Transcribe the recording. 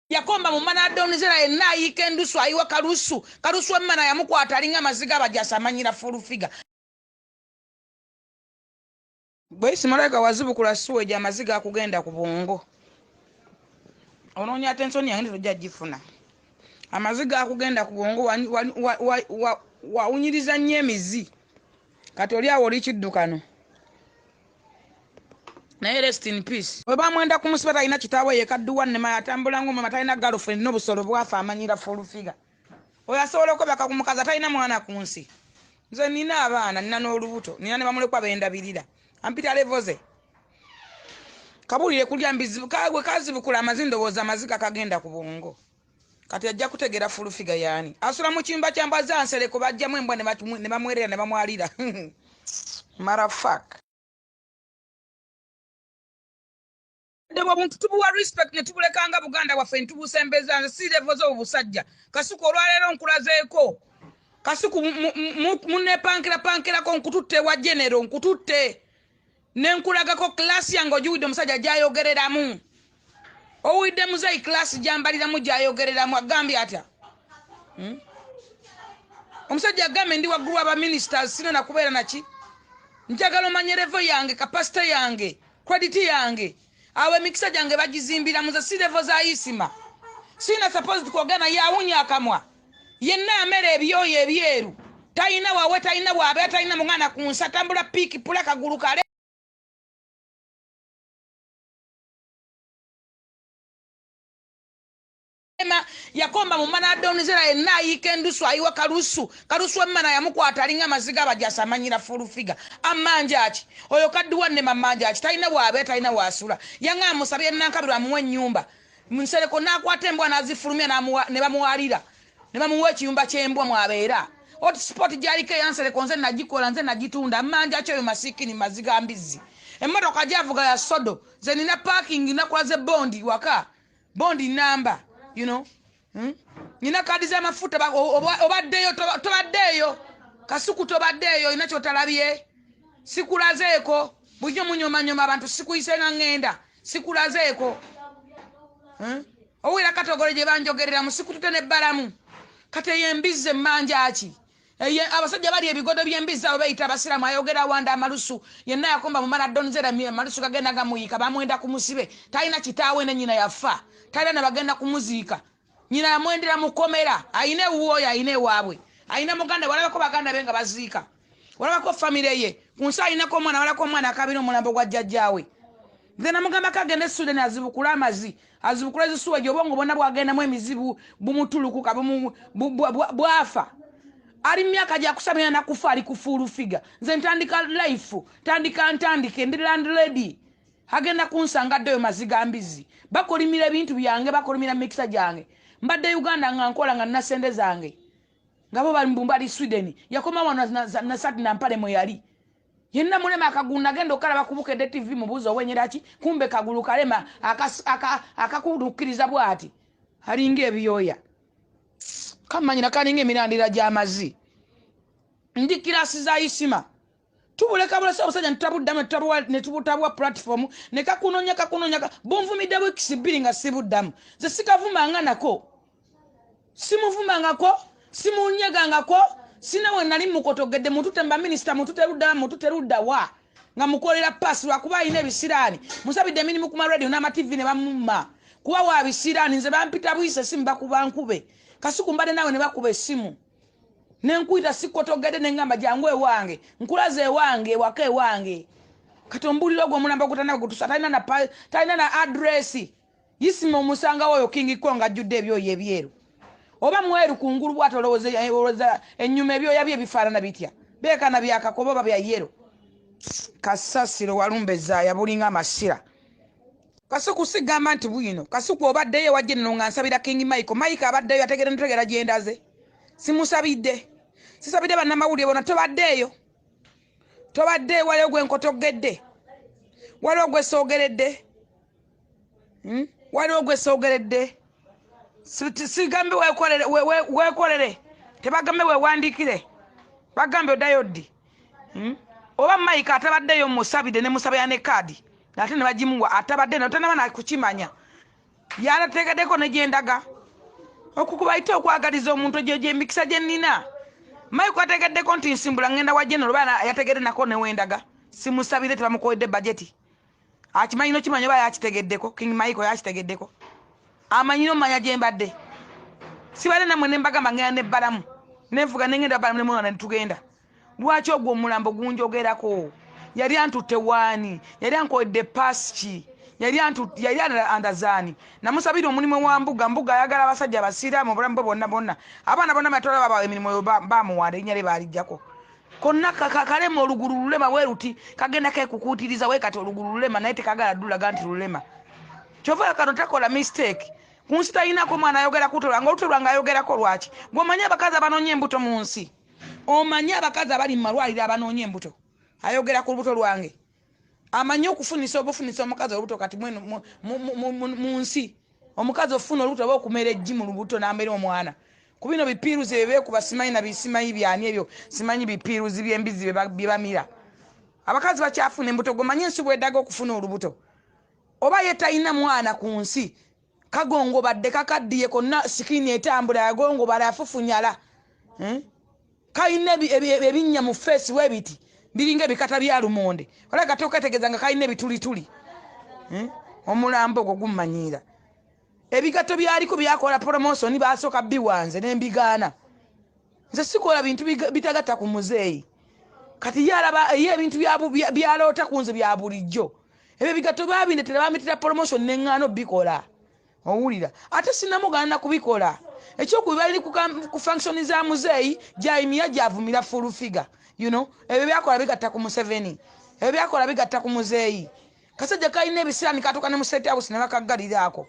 yakomba mu mana adonizera yenna ayiika endusu ayiwa kalusu emmana yamukwata alinga amaziga abajasa amanyira fulufiga bwesi malaika wazibukula suweja amaziga akugenda ku bwongo onoonya atensoni yange tojja gifuna amaziga akugenda ku bwongo wawunyiriza nnyo emizi kati oli awo oli kiddukano naye rest in peace bwe bamwenda kumusiba talina kitaawe yekadduwa nnema yatambula ng'omama talina girlfriend n'obusolo bwafa amanyira fulufiga oyo asobola okwebaka ku mukazi talina mwana ku nsi nze nina abaana nina n'olubuto nina ne bamulekwa bendabirira ampita levoze kabulire kulya mbizi kagwe kazibukula amazindowooza amaziga kagenda ku bwongo kati ajja kutegera fulufiga yani asula mu kiyumba kyambaza nsereko bajjamu embwa ne bamwerera ne bamwalira marafak debo buntu tubuwa respect ne tubulekanga Buganda waffe ntubusembeza si levoze obusajja kasuku olwaleero nkulazeeko kasuku munnepankirako nkututte wa genero nkututte nenkulagako klasi yange ogiwidde omusajja gyayogereramu owidde muzeyi klasi gyambaliramu gyayogereramu agambye atya omusajja agambye ndi waggulu abaministers sino nakubeera naki njagala omanye levo yange kapasite yange krediti yange awo emikisa gyange bagizimbira muze si levo za isima sina supposed kwogana yawunya akamwa yenna amere ebyoyo ebyeru talina wawe talina waabe talina mungana ku nsi atambula piiki pula kagulu kale yakomba mu mana adonizera yenna ayiika endusu ayiwa kalusu emmana yamukwata alinga amaziga abajasa amanyira fulufiga amanja aki oyo kadduwa ne mamanja aki talina waabe talina waasula yanga amusabye nankabirwa amuwa ennyumba munsereko n'akwata embwa n'azifulumya ne bamuwalira ne bamuwa ekiyumba ky'embwa mwabeera hotspot gyaliko eyansereko nze nagikola nze nagitunda amanja ki oyo masiikini maziga mbizzi emmotoka gyavuga ya sodo ze nina parking nakwaze bondi waka bondi namba you know nina kadi z'amafuta obaddeyo tobaddeyo kasuku tobaddeyo ina kyotalabye sikulazeeko bujo munyomanyoma abantu sikuyisenga ngenda sikulazeeko owira katogole gye banjogerera musikutute nebbalamu kate yembize mmanja aki abasajja bali ebigodo by'embizzi abo bayita abasiramu ayogera wanda amalusu yenna yakomba mu mana adonizera amalusu gagenda gamuyika bamwenda ku musibe talina kitaawe ne nyina yafa talina ne bagenda kumuziika nyina yamwendera mukomera ayine wuoyo ayine waabwe ayina muganda walabako baganda benga baziika walabako famire ye kunsi ayinako omwana walako omwana akabira omulambo gwa jjajjaawe nze namugamba kagenda esudani azibukula amazi azibukula ezisuwa gy'obwongo bwonna bwagendamu emizibu bumutulukuka bwafa ali myaka gyakusamira nakufa ali kufuulufiga nze ntandika life ntandike ndi landlady agenda kunsanga addeyo maziga mbizi bakolimira ebintu byange bakolimira mikisa gyange mbadde Uganda nga nkola nga nina sente zange ngabo bali mbumbali Sweden yakoma wano nasati nampale mwe yali yenna mulema akagunda genda okalaba kubukedde TV mubuzo wenyeraki kumbe kagulu kalema akakudukiriza bwati alinga ebyoya kamanyira kalinga emirandira gy'amazzi ndi kirasi za isima tubuleka bulasa obusajja ntabuddamu netubutabwa platform nekakunonya bonvumidde weeks bbiri nga sibuddamu ze sikavumanga nako simuvumangako simunyegangako sinawe nali mukotogedde mututemba minister mututerudda wa nga mukolera pasi lwakuba alina ebisiraani musabidde emirimu ku maradio n'amativi ne bamumma kuba wa bisiraani nze bampita buyise simu bakuba nkube kasuku mbadde nawe ne bakuba essimu nenkuyita sikotogedde nengamba jangu ewange nkulaze ewange waka ewange katombulira ogwo omulambo gutana gutusa talina na adresi yisima omusanga woyo King Kong ajjudde ebyoyo ebyeru oba mweru kungulu bwata olowooza ennyuma ebyoya bye bifaanana bitya beekana byakakoba oba bya yero kasasiro walumbeza yabulinga amasira kasuku sigamba nti bwino kasuku obaddeyo wajje nno nga nsabira King Mike abaddeyo ategera ntegera gyendaze simusabidde sisabidde bannamawulire bona tobaddeeyo waliwo gwe nkotogedde waliwo gwe soogeredde sigambe weekolere tebagambe weewandikire bagambe oddayo ddi oba Mike atabaddeyo musabidde ne musabira ne kaadi ate ne bagimuwa atabadde notanaba nakukimanya yarategeddeko ne gyendaga okukubaita okwagaliza omuntu gye mikisa gye nnina Maiko ategeddeko nti nsimbula ngenda wa general bana yategedde nako ne wendaga simusabire tebamukoledde budget akimanyino kimanyo ba yakitegeddeko King Maiko yakitegeddeko amanyino manya gyembadde sibale namwe nembaga mangenda ne balamu nevuga nengenda balamu ne mwana ntugenda lwaki ogwo omulambo gunjogerako yali antutte wani yali ankoledde pasiki yali andazani namusabire omulimu wa mbuga ayagala abasajja basiramu obulamu bonna abaana bonna batola baba emirimu bamuwanda ennyale balijjako konna kalema olugulu lulema weruti kagenda kekukutiriza wekati olugulu lulema naye tekagala ddulaga nti lulema kyova kano takola mistake kunsi tayinako mwana ayogera kutolwanga olutolwanga ayogerako lwaki gwomanye abakazi abanoonya embuto mu nsi omanye abakazi abali mu malwaliro abanoonya embuto ayogera ku lubuto lwange amanyi okufunisa obufunisa omukazi olubuto kati mu nsi omukazi ofuna olubuto oba okumera eggi mu lubuto n'ambeera omwana ku bino bipiiruzi byebeekuba simanyi na bisimanyi byani ebyo simanyi bipiiruzi by'embizi bye bamira abakazi bakyafuna embuto gomanye ensi bweddaga okufuna olubuto oba ye talina mwana ku nsi kagongobadde kakaddiye konna sikirini etambula yagongobala afufunyala kalina ebinnya mu feesi webiti biringa ebikata bya lumonde olaga toketegeza nga kalina ebitulituli omulambo ogwo gummanyira ebigato byaliko byakola promotion basooka biwanze n'embigaana nze sikola bintu bitagatta ku muzeeyi kati yalaba ye ebintu byaloota ku nze bya bulijjo ebyo bigato babindetera bamitira promotion n'eŋŋaano bikola owulira ate sinnamugaana kubikola ekyokubi balini ku function za muzeeyi gyayimira gyavumira full figure you know ebyo byakola bigatta ku Museveni ebyo byakola bigatta ku muzeeyi kasajja kalina ebisira nikatuka ne mu state house ne bakaggaliraako